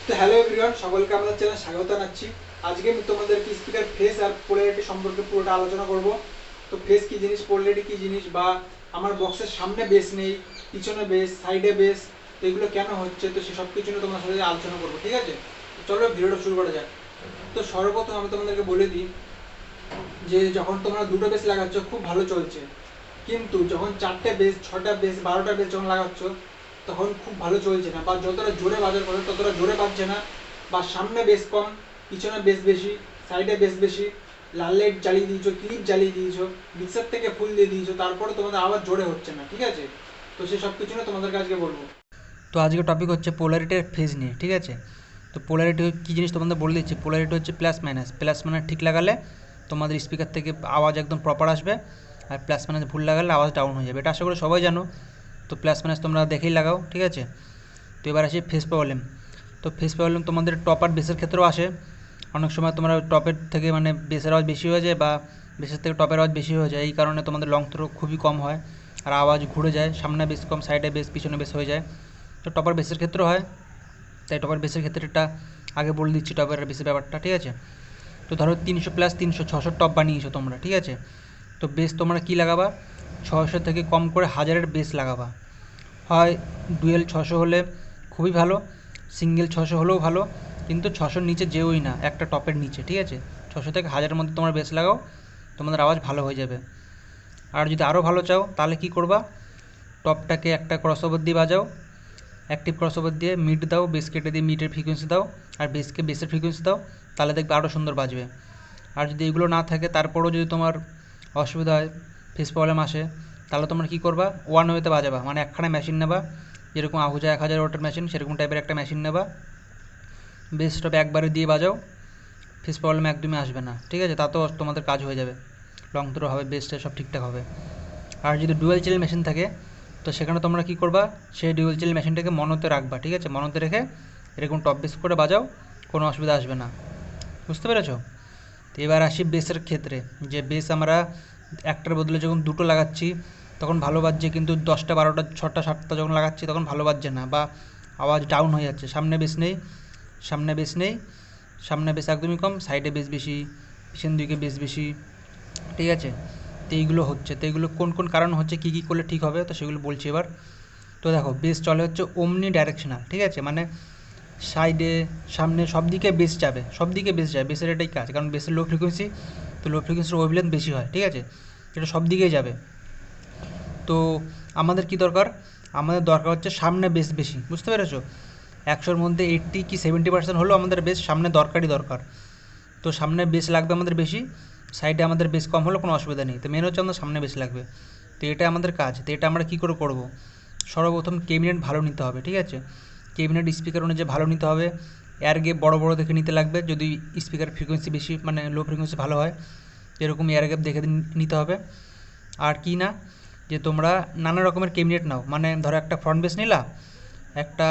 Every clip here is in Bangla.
তো হ্যালো এভরিওয়ান, সকলকে আমাদের চ্যানেলে স্বাগত জানাচ্ছি। আজকে আমি তোমাদেরকে স্পিকার ফেস আর পোলারিটি সম্পর্কে পুরোটা আলোচনা করব। তো ফেস কি জিনিস, পোলারিটি কি জিনিস, বা আমার বক্সের সামনে বেস নেই, পিছনে বেস, সাইডে বেস, তো এগুলো কেন হচ্ছে, তো সেসব কিছু নিয়ে তোমার সাথে আলোচনা করবো, ঠিক আছে? তো চলো ভিডিওটা শুরু করা যাক। তো সর্বপ্রথম আমি তোমাদেরকে বলে দিই যে যখন তোমরা দুটো বেস লাগাচ্ছ খুব ভালো চলছে, কিন্তু যখন চারটে বেস, ছটা বেস, 12টা বেস যখন লাগাচ্ছ তখন খুব ভালো চলছে না, বা যতটা জোরে বাজার কথা ততটা জোরে পাচ্ছে না, বা সামনে বেস কম, পিছনে বেস বেশি, সাইডে বেস বেশি, লাল লাইট জ্বালিয়ে দিয়েছো, ক্লিপ জ্বালিয়ে দিয়েছো, মিক্সার থেকে ফুল দিয়ে দিয়েছো, তারপরে তোমাদের আওয়াজ জোরে হচ্ছে না, ঠিক আছে? তো সে সব কিছু না তোমাদেরকে আজকে বলবো। তো আজকে টপিক হচ্ছে পোলারিটি আর ফেজ নিয়ে, ঠিক আছে? তো পোলারিটি কী জিনিস তোমাদের বলে দিচ্ছি। পোলারিটি হচ্ছে প্লাস মাইনাস। প্লাস মাইনাস ঠিক লাগালে তোমাদের স্পিকার থেকে আওয়াজ একদম প্রপার আসবে, আর প্লাস মাইনাস ভুল লাগালে আওয়াজ ডাউন হয়ে যাবে। এটা আশা করি সবাই জানো। তো প্লাস মাইনাস তোমরা দেখেই লাগাও, ঠিক আছে? তো এবার আসি ফেজ প্রবলেম। তো ফেজ প্রবলেম তোমাদের টপ আর বেসের ক্ষেত্রেও আসে। অনেক সময় তোমরা টপের থেকে মানে বেসের আওয়াজ বেশি হয়ে যায়, বা বেসের থেকে টপের আওয়াজ বেশি হয়ে যায়। এই কারণে তোমাদের লং থ্রো খুবই কম হয়, আর আওয়াজ ঘুরে যায়, সামনে বেস কম, সাইডে বেস, পিছনে বেস হয়ে যায়। তো টপার বেসের ক্ষেত্রেও হয়। তাই টপার বেসের ক্ষেত্রে এটা আগে বলে দিচ্ছি, টপার বেসের ব্যাপারটা, ঠিক আছে? তো ধরো 300 প্লাস 300 600 টপ বানিয়েছো তোমরা, ঠিক আছে? তো বেস তোমরা কী লাগাবা? 600 থেকে কম করে 1000-এর বেস লাগাবা। হয় ডুয়েল 600 হলে খুবই ভালো, সিঙ্গেল 600 হলেও ভালো, কিন্তু 600-র নিচে যেওই না, একটা টপের নিচে, ঠিক আছে? 600 থেকে 1000-এর মধ্যে তোমরা বেস লাগাও, তোমাদের আওয়াজ ভালো হয়ে যাবে। আর যদি আরও ভালো চাও তাহলে কী করবা? টপটাকে একটা ক্রসওভার দিয়ে বাজাও, অ্যাক্টিভ ক্রসওভার দিয়ে মিড দাও, বেস কেটে দিয়ে মিডের ফ্রিকোয়েন্সি দাও, আর বেসকে বেসের ফ্রিকোয়েন্সি দাও, তাহলে দেখবে আরও সুন্দর বাজবে। আর যদি এগুলো না থাকে, তারপরেও যদি তোমার অসুবিধা হয়, ফেস প্রবলেম আসে, তাহলে তোমরা কী করবা? ওয়ান ওয়েতে বাজাবা, মানে একখানা মেশিন নেবা, যেরকম আহুজা 1000 ওয়াটের মেশিন, সেরকম টাইপের একটা মেশিন নেবা, বেস টপ একবারে দিয়ে বাজাও, ফেস প্রবলেম একদমই আসবে না, ঠিক আছে? তাতেও তোমাদের কাজ হয়ে যাবে, লং থ্রো হবে, বেসটা সব ঠিকঠাক হবে। আর যদি ডুয়েল চ্যানেল মেশিন থাকে, তো সেখানে তোমরা কী করবা? সেই ডুয়েল চ্যানেল মেশিনটাকে মনোতে রাখবা, ঠিক আছে? মনোতে রেখে এরকম টপ বেস করে বাজাও, কোনো অসুবিধা আসবে না। বুঝতে পেরেছো? তো এবার আসি বেসের ক্ষেত্রে, যে বেস আমরা একটার বদলে যখন দুটো লাগাচ্ছি তখন ভালো বাজছে, কিন্তু 10টা 12টা 6টা 7টা যখন লাগাচ্ছি তখন ভালো বাজছে না, বা আওয়াজ ডাউন হয়ে যাচ্ছে। সামনে বেস নেই, সামনে বেস নেই, সামনে বেস একদমই কম, সাইডে বেস বেশি, পিছন দিকে বেস বেশি, ঠিক আছে? তো এইগুলো হচ্ছে। তো এগুলো কোন কোন কারণ হচ্ছে, কী কী করলে ঠিক হবে, তো সেগুলো বলছি এবার। তো দেখো, বেস চলে হচ্ছে ওমনি ডাইরেকশনাল, ঠিক আছে? মানে সাইডে, সামনে, সব দিকে বেস যাবে, সব দিকে বেস যাবে, বেসের এটাই কাজ, কারণ বেসের লো ফ্রিকোয়েন্সি, তো লো ফ্রিকোয়েন্সির ওয়েভলেন্থ বেশি হয়, ঠিক আছে? এটা সব দিকেই যাবে। তো আমাদের কি দরকার? আমাদের দরকার হচ্ছে সামনে বেস বেশি, বুঝতে পেরেছো? 100-র মধ্যে 80 কি 70% হলেও আমাদের বেস সামনে দরকারই দরকার। তো সামনে বেস লাগবে আমাদের বেশি, সাইডে আমাদের বেস কম হলেও কোনো অসুবিধা নেই। তো মেন হচ্ছে আমাদের সামনে বেস লাগবে। তো এটা আমাদের কাজ। তো এটা আমরা কী করে করবো? সর্বপ্রথম কেবিনেট ভালো নিতে হবে, ঠিক আছে? কেবিনেট স্পিকার অনুযায়ী ভালো নিতে হবে, এয়ার গ্যাপ বড় বড় দেখে নিতে লাগবে, যদি স্পিকার ফ্রিকোয়েন্সি বেশি, মানে লো ফ্রিকোয়েন্সি ভালো হয়, এরকম এয়ার গ্যাপ দেখে নিতে হবে। আর কি না, যে তোমরা নানা রকমের কেবিনেট নাও, মানে ধরো একটা ফ্রন্ট বেস নিলা, একটা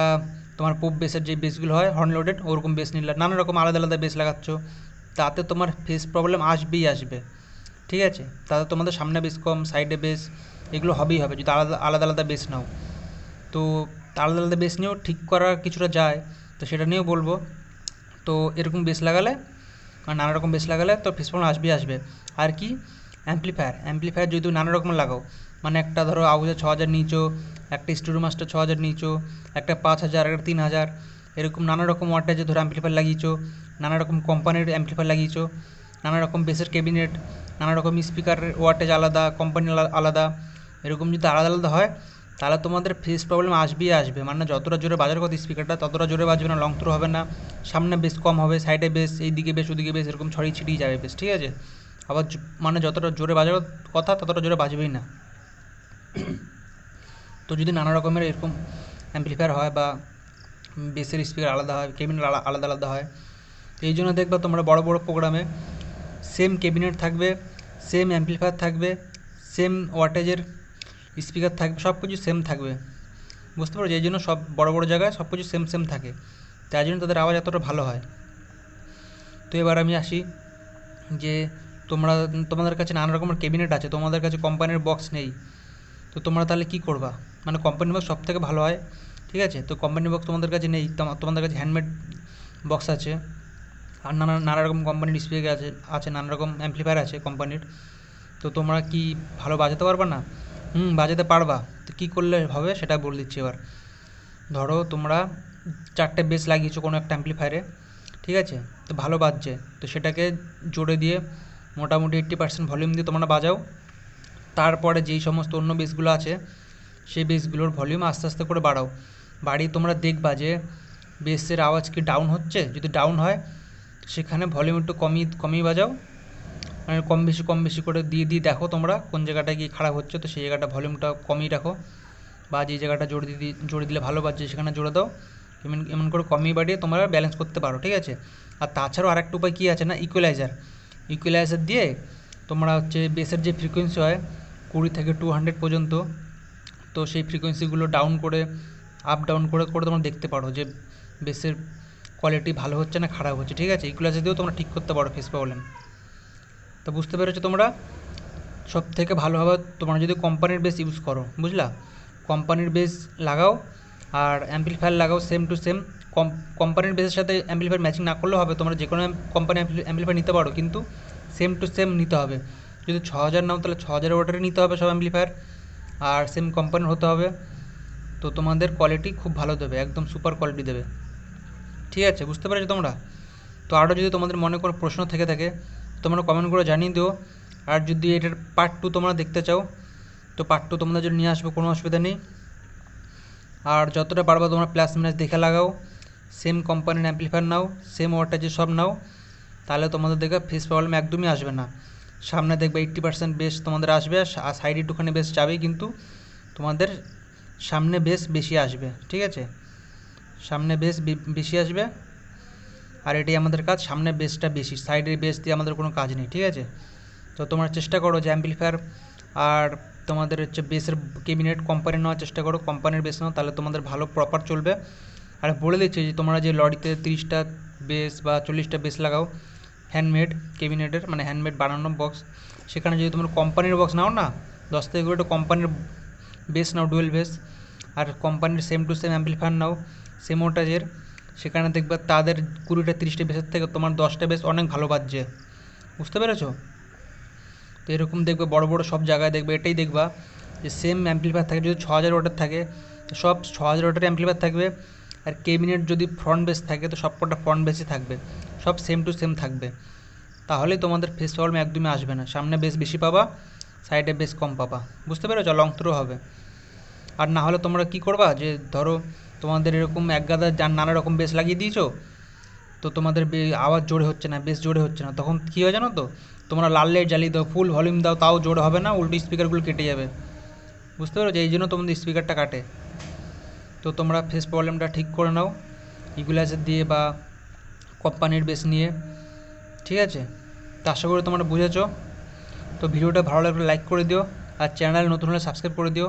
তোমার পপ বেসের যে বেসগুলো হয় হর্ন লোডেড, ওরকম বেস নিলা, নানা রকম আলাদা আলাদা বেস লাগাচ্ছ, তাতে তোমার ফেস প্রবলেম আসবেই আসবে, ঠিক আছে? তাতে তোমাদের সামনে বেস কম, সাইডে বেস, এগুলো হবেই হবে যদি আলাদা আলাদা আলাদা বেস নাও। তো আলাদা আলাদা বেস নিয়েও ঠিক করার কিছুটা যায়, তো সেটা নিয়েও বলবো। তো এরকম বেস লাগালে, আর নানা রকম বেস লাগালে তো ফেস প্রবলেম আসবেই আসবে। আর কি, অ্যাম্পলিফায়ার, অ্যাম্পলিফায়ার যদি নানা রকম লাগাও, মানে একটা ধরো আউজা 6000 নিচো, একটা স্টুডিও মাস্টার 6000 নিচো, একটা 5000, একটা 3000, এরকম নানা রকম ওয়াটেজে ধরো অ্যাম্পলিফায়ার লাগিয়েছো, নানা রকম কোম্পানির অ্যাম্পলিফায়ার লাগিয়েছো, নানা রকম বেসের ক্যাবিনেট, নানা রকম স্পিকারের ওয়াটেজ আলাদা, কোম্পানি আলাদা, এরকম যদি আলাদা আলাদা হয়, তাহলে তোমাদের ফেস প্রবলেম আসবেই আসবে। মানে যতটা জোরে বাজার কথা স্পিকারটা, ততটা জোরে বাজবে না, লং থ্রো হবে না, সামনে বেস কম হবে, সাইডে বেস, এইদিকে বেস, ওদিকে বেস, এরকম ছড়িয়ে ছিটিয়ে যাবে বেস, ঠিক আছে? আবার মানে যতটা জোরে বাজার কথা ততটা জোরে বাজবেই না। তো যদি নানা রকমের এরকম অ্যাম্পলিফায়ার হয়, বা বেসের স্পিকার আলাদা হয়, কেবিনেট আলাদা আলাদা হয়, এই জন্য দেখবা তোমরা বড় বড় প্রোগ্রামে সেম ক্যাবিনেট থাকবে, সেম অ্যাম্পলিফায়ার থাকবে, সেম ওয়াটেজের স্পিকার থাকবে, সব কিছু সেম থাকবে, বুঝতে পারো? এই জন্য সব বড় বড় জায়গায় সব কিছু সেম সেম থাকে, তাই জন্য তাদের আওয়াজ এতটা ভালো হয়। তো এবার আমি আসি, যে তোমরা, তোমাদের কাছে নানা রকমের ক্যাবিনেট আছে, তোমাদের কাছে কোম্পানির বক্স নেই, তো তোমরা তাহলে কী করবা? মানে কোম্পানি বক্স সব থেকে ভালো হয়, ঠিক আছে? তো কোম্পানি বক্স তোমাদের কাছে নেই, তোমাদের কাছে হ্যান্ডমেড বক্স আছে, আর নানা রকম কোম্পানির স্পিকার আছে নানা রকম অ্যাম্পলিফায়ার আছে কোম্পানির। তো তোমরা কি ভালো বাজাতে পারবা না? বাজাতে পারবা। তো কী করলে হবে সেটা বলে দিচ্ছি এবার। ধরো তোমরা 4টে বেস লাগিয়েছো কোনো একটা অ্যাম্পলিফায়ারে, ঠিক আছে, তো ভালো বাজছে, তো সেটাকে জোরে দিয়ে মোটামুটি 80% ভলিউম দিয়ে তোমরা বাজাও। তারপরে যেই সমস্ত অন্য বেসগুলো আছে সেই বেসগুলোর ভলিউম আস্তে আস্তে করে বাড়াও। বাড়িয়ে তোমরা দেখবা যে বেসের আওয়াজ কি ডাউন হচ্ছে। যদি ডাউন হয় সেখানে ভলিউম একটু কমিয়ে বাজাও, মানে কম বেশি করে দিয়ে দেখো তোমরা কোন জায়গাটা গিয়ে খারাপ হচ্ছে, তো সেই জায়গাটা ভলিউমটা কমিয়ে রাখো। বা যে জায়গাটা জোরে দিলে ভালো বাজছে সেখানে জোরে দাও। এমন করে কমিয়ে বাড়িয়ে তোমরা ব্যালেন্স করতে পারো, ঠিক আছে। আর তাছাড়াও আরেকটা উপায় কী আছে না, ইকুয়ালাইজার দিয়ে তোমরা হচ্ছে বেসের যে ফ্রিকোয়েন্সি হয় 20 থেকে 200 পর্যন্ত, তো সেই ফ্রিকোয়েন্সিগুলো ডাউন করে আপ ডাউন করে তোমরা দেখতে পারো যে বেসের কোয়ালিটি ভালো হচ্ছে না খারাপ হচ্ছে, ঠিক আছে। ইকুয়ালাইজার দিয়েও তোমরা ঠিক করতে পারো ফেস প্রবলেম। তো বুঝতে পেরেছো তোমরা? সব থেকে ভালো হবে তোমরা যদি কোম্পানির বেস ইউজ করো, বুঝলা। কোম্পানির বেস লাগাও আর অ্যাম্পলিফায়ার লাগাও সেম টু সেম। কোম্পানির বেসের সাথে অ্যাম্পলিফায়ার ম্যাচিং না করলেও হবে, তোমরা যে কোনো কোম্পানি অ্যাম্পলিফায়ার নিতে পারো, কিন্তু সেম টু সেম নিতে হবে। যদি 6000 নাও তাহলে 6000 ওয়াটেরই নিতে হবে সব অ্যাম্পলিফায়ার, আর সেম কোম্পানির হতে হবে। তো তোমাদের কোয়ালিটি খুব ভালো দেবে, একদম সুপার কোয়ালিটি দেবে, ঠিক আছে। বুঝতে পেরেছো তোমরা? তো আরও যদি তোমাদের মনে কোনো প্রশ্ন থেকে থাকে তোমরা কমেন্ট করে জানিয়ে দিও। আর যদি এটার পার্ট 2 তোমরা দেখতে চাও তো পার্ট 2 তোমাদের জন্য নিয়ে আসবো, কোনো অসুবিধা নেই। আর যতটা পারবা তোমরা প্লাস মাইনাস দেখে লাগাও, সেম কোম্পানির অ্যাম্পলিফায়ার নাও, সেম ওয়াটেজে সব নাও, তাহলে তোমাদের দেখবে ফেস প্রবলেম একদমই আসবে না। সামনে দেখবে 80% বেস তোমাদের আসবে, আর সাইডে একটুখানি বেস যাবেই, কিন্তু তোমাদের সামনে বেস বেশি আসবে, ঠিক আছে। সামনে বেস বেশি আসবে, আর এটাই আমাদের কাজ, সামনে বেসটা বেশি, সাইডের বেস দিয়ে আমাদের কোনো কাজ নেই, ঠিক আছে। তো তোমরা চেষ্টা করো যে অ্যাম্পলিফায়ার আর তোমাদের হচ্ছে বেসের ক্যাবিনেট কোম্পানির নেওয়ার চেষ্টা করো, কোম্পানির বেস নাও, তাহলে তোমাদের ভালো প্রপার চলবে। আর বলে দিচ্ছি যে তোমরা যে লরিতে 30টা বেস বা 40টা বেস লাগাও হ্যান্ডমেড ক্যাবিনেটের, মানে হ্যান্ডমেড বানানো বক্স, সেখানে যদি তোমরা কোম্পানির বক্স নাও না 10 থেকে 20টা কোম্পানির বেস নাও ডুয়েল বেস, আর কোম্পানির সেম টু সেম অ্যাম্পলিফায়ার নাও সেম ওয়াটেজের, সেখানে দেখবে তাদের 20টা 30টা বেসের থেকে তোমার 10টা বেস অনেক ভালো বাজছে। বুঝতে পেরেছো? তো এরকম দেখবে বড় বড় সব জায়গায় দেখবে এটাই দেখবা যে সেম অ্যাম্পলিফায়ার থাকে, যদি 6000 ওয়াটের থাকে তো সব 6000 ওয়াটের অ্যাম্পলিফায়ার থাকবে, আর ক্যাবিনেট যদি ফ্রন্ট বেস থাকে তো সবকটা ফ্রন্ট বেসই থাকবে, সব সেম টু সেম থাকবে। তাহলেই তোমাদের ফেস প্রবলেম একদমই আসবে না, সামনে বেস বেশি পাবা, সাইডে বেস কম পাবা। বুঝতে পেরেছো? লং থ্রো হবে। আর না হলে তোমরা কি করবা, যে ধরো তোমাদের এরকম এক গাদা নানা রকম বেস লাগিয়ে দিয়েছো, তো তোমাদের আওয়াজ জোরে হচ্ছে না, বেস জোরে হচ্ছে না, তখন কী হয় জানো তো, তোমরা লাল লাইট জ্বালিয়ে দাও, ফুল ভলিউম দাও, তাও জোরে হবে না, উল্টো স্পিকারগুলো কেটে যাবে। বুঝতে পেরেছো? এই জন্য তোমাদের স্পিকারটা কাটে। তো তোমরা ফেস প্রবলেমটা ঠিক করে নাও ইকুয়ালাইজার দিয়ে বা কোম্পানির বেস নিয়ে, ঠিক আছে। তো আশা করি তোমরা বুঝেছো। তো ভিডিওটা ভালো লাগলে লাইক করে দিও, আর চ্যানেল নতুন হলে সাবস্ক্রাইব করে দিও।